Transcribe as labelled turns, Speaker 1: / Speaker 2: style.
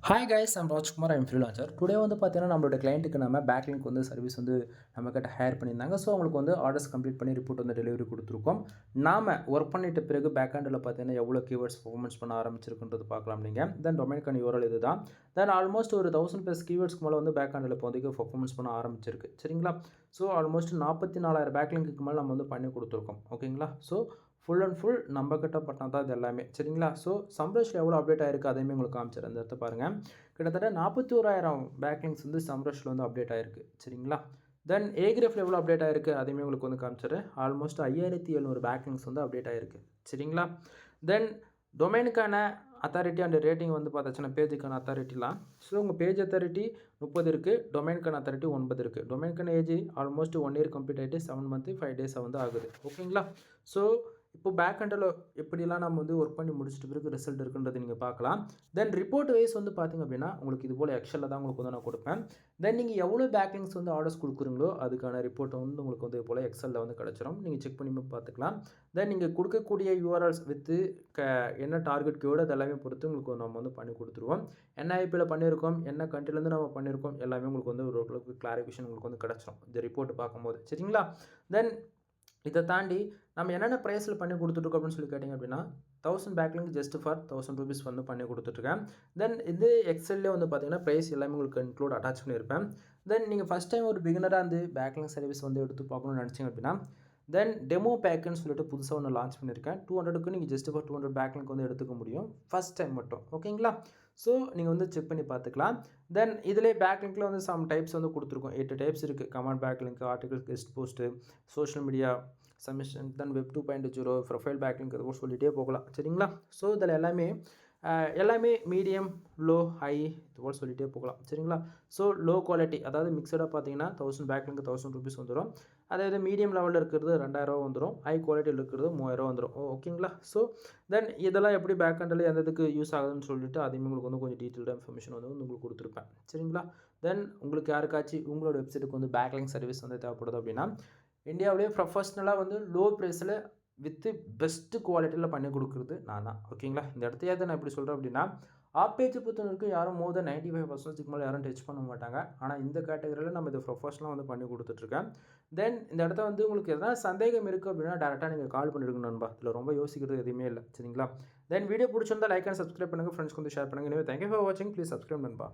Speaker 1: Hi guys, I'm Rajkumar. I'm freelancer. Today வந்து பார்த்தீங்கன்னா, நம்மளோட கிளைண்ட்டுக்கு நம்ம பேக்லிங்க் வந்து சர்வீஸ் வந்து நம்மக்கிட்ட ஹையர் பண்ணியிருந்தாங்க. ஸோ அவங்களுக்கு வந்து ஆர்டர்ஸ் கம்ப்ளீட் பண்ணி ரிப்போர்ட் வந்து டெலிவரி கொடுத்துருக்கோம். நாம ஒர்க் பண்ணிட்ட பிறகு பேக் ஹேண்டில் பார்த்தீங்கன்னா, எவ்வளோ கீவேர்ட்ஸ் பெர்ஃபார்மன்ஸ் பண்ண ஆரம்பிச்சிருக்குன்றது பார்க்கலாம் நீங்கள். தென் டொமைனுக்கான யூஆர்எல் இது தான். தென் ஆல்மோஸ்ட் ஒரு 1000+ கீவேர்ட்ஸ்க்கு மேலே வந்து பேக் ஹேண்டில் இப்போ வந்து பெர்ஃபார்மன்ஸ் பண்ண ஆரம்பிச்சிருக்கு. சரிங்களா? ஸோ ஆல்மோஸ்ட் 44,000 பேக்லிங்க்கு மேலே நம்ம வந்து பண்ணி கொடுத்துருக்கோம். ஓகேங்களா? ஸோ ஃபுல் அண்ட் ஃபுல் நம்மக்கிட்ட பண்ணால் தான் இது எல்லாமே. சரிங்களா? ஸோ சம்ரஷ்ல எவ்வளோ அப்டேட் ஆயிருக்கு அதையுமே உங்களுக்கு காமிச்சிடுறேன். இந்த இடத்த பாருங்கள். கிட்டத்தட்ட 41,000 பேக்லிங்ஸ் வந்து சம்ரஷ்ல வந்து அப்டேட் ஆயிருக்கு. சரிங்களா? தென் ஏகிராஃப்ல எவ்வளோ அப்டேட் ஆயிருக்கு அதையுமே உங்களுக்கு வந்து காமிச்சிடுறேன். ஆல்மோஸ்ட் 5,700 பேக்லிங்ஸ் வந்து அப்டேட் ஆயிருக்கு. சரிங்களா? தென் டொமைனுக்கான அத்தாரிட்டி அண்ட் ரேட்டிங் வந்து பார்த்தாச்சுன்னா பேஜுக்கான அத்தாரிட்டிலாம். ஸோ உங்கள் பேஜ் அத்தாரிட்டி 30 இருக்குது. டொமைனுக்கான அத்தாரிட்டி 9 இருக்குது. டொமைனுக்கான ஏஜ் ஆல்மோஸ்ட் 1 இயர் கம்ப்ளீட் ஆகிட்டு 7 மந்த் 5 டேஸ் வந்து ஆகுது. ஓகேங்களா? ஸோ இப்போ பேக் ஹேண்டில் எப்படிலாம் நம்ம வந்து ஒர்க் பண்ணி முடிச்சிட்ட பிறகு ரிசல்ட் இருக்குன்றது நீங்கள் பார்க்கலாம். தென் ரிப்போர்ட் வைஸ் வந்து பார்த்திங்க அப்படின்னா உங்களுக்கு இது போல் எக்ஸலில் தான் உங்களுக்கு வந்து நான் கொடுப்பேன். தென் நீங்கள் எவ்வளோ பேக்லிங்ஸ் வந்து ஆர்டர்ஸ் கொடுக்குறீங்களோ அதுக்கான ரிப்போர்ட்டை வந்து உங்களுக்கு வந்து இது போல் எக்ஸலில் வந்து கிடச்சிரும். நீங்கள் செக் பண்ணி பார்த்துக்கலாம். தென் நீங்கள் கொடுக்கக்கூடிய யூஆர்எல்ஸ் வித்து என்ன டார்கெட் கீவேர்டு அது எல்லாமே பொறுத்து உங்களுக்கு நம்ம வந்து பண்ணி கொடுத்துருவோம். என்ன ஐபியில் பண்ணியிருக்கோம், என்ன கண்ட்ரிலேருந்து நம்ம பண்ணியிருக்கோம் எல்லாமே உங்களுக்கு வந்து ஓரளவுக்கு கிளாரிஃபிகேஷன் உங்களுக்கு வந்து கிடச்சிரும் இந்த ரிப்போர்ட் பார்க்கும்போது. சரிங்களா? தென் இதை தாண்டி நம்ம என்னென்ன ப்ரைஸில் பண்ணி கொடுத்துட்ருக்கோம் அப்படின்னு சொல்லி கேட்டிங்க அப்படின்னா 1000 பேக்லிங்க் ஜஸ்ட் ஃபார் 1000 ரூபீஸ் வந்து பண்ணி கொடுத்துட்ருக்கேன். தென் இது எக்ஸல்லே வந்து பார்த்தீங்கன்னா ப்ரைஸ் எல்லாமே உங்களுக்கு இன்க்ளூட் அட்டாச் பண்ணியிருப்பேன். தென் நீங்கள் ஃபஸ்ட் டைம் ஒரு பிகினராக இருந்து பேக்லிங்க் சர்வீஸ் வந்து எடுத்து பார்க்கணும்னு நினச்சிங்க அப்படின்னா தென் டெமோ பேக்குன்னு சொல்லிட்டு புதுசாக ஒன்று லான்ச் பண்ணியிருக்கேன். 200க்கு நீங்கள் ஜஸ்ட் ஃபார் 200 பேக்லிங்க் வந்து எடுத்துக்க முடியும் ஃபஸ்ட் டைம் மட்டும். ஓகேங்களா? ஸோ நீங்கள் வந்து செக் பண்ணி பார்த்துக்கலாம். தென் இதிலே பேக்லிங்கில் வந்து சம் டைப்ஸ் வந்து கொடுத்துருக்கோம். 8 டைப்ஸ் இருக்குது. Comment backlink, article, guest post, social media submission, then web 2.0, profile backlink அது கூட சொல்லிகிட்டே போகலாம். சரிங்களா? ஸோ இதில் எல்லாமே மீடியம், லோ, ஹை இது போல் சொல்லிகிட்டே போகலாம். சரிங்களா? ஸோ லோ குவாலிட்டி அதாவது மிக்சடாக பார்த்தீங்கன்னா 1000 பேக்லிங்க் 1000 ரூபீஸ் வந்துடும். அதாவது மீடியம் லெவலில் இருக்கிறது 2000 வந்துடும். ஹை குவாலிட்டியில் இருக்கிறது 3000 வந்துடும். ஓகேங்களா? ஸோ தென் இதெல்லாம் எப்படி பேக் ஹேண்டில் எந்த இதுக்கு யூஸ் ஆகுதுன்னு சொல்லிட்டு அதையும் உங்களுக்கு வந்து கொஞ்சம் டீட்டெயில்டாக இன்ஃபர்மேஷன் வந்து உங்களுக்கு கொடுத்துருப்பேன். சரிங்களா? தென் உங்களுக்கு யாருக்காச்சும் உங்களோட வெப்சைட்டுக்கு வந்து பேக்லிங்க் சர்வீஸ் வந்து தேவைப்படுது அப்படின்னா இந்தியாவிலேயே ப்ரொஃபஷ்னலாக வந்து லோ ப்ரைஸில் வித்து பெஸ்ட்டு குவாலிட்டியில் பண்ணி கொடுக்குறது நான் தான். ஓகேங்களா? இந்த இடத்தையாவது நான் எப்படி சொல்கிறேன் அப்படின்னா ஆப்பேஜ் பொறுத்தவரைக்கும் யாரும் மோர் தென் 95% மேலே யாரும் டச் பண்ண மாட்டாங்க. ஆனால் இந்த கேட்டகரியில் நம்ம இது ப்ரொஃபஷ்னலாக வந்து பண்ணி கொடுத்துட்ருக்கேன். தென் இந்த இடத்த வந்து உங்களுக்கு எதனா சந்தேகம் இருக்குது அப்படின்னா டேரெக்டாக நீங்கள் கால் பண்ணிடுங்க நண்பா. இதில் ரொம்ப யோசிக்கிறது எதுவுமே இல்லை. சரிங்களா? தென் வீடியோ பிடிச்சிருந்தா லைக் அண்ட் சப்ஸ்கிரைப் பண்ணுங்கள். ஃப்ரெண்ட்ஸ்க்கு வந்து ஷேர் பண்ணுங்கள். எனவே தேங்க்யூ ஃபார் வாட்சிங். ப்ளீஸ் சப்ஸ்கிரைப் நண்பா.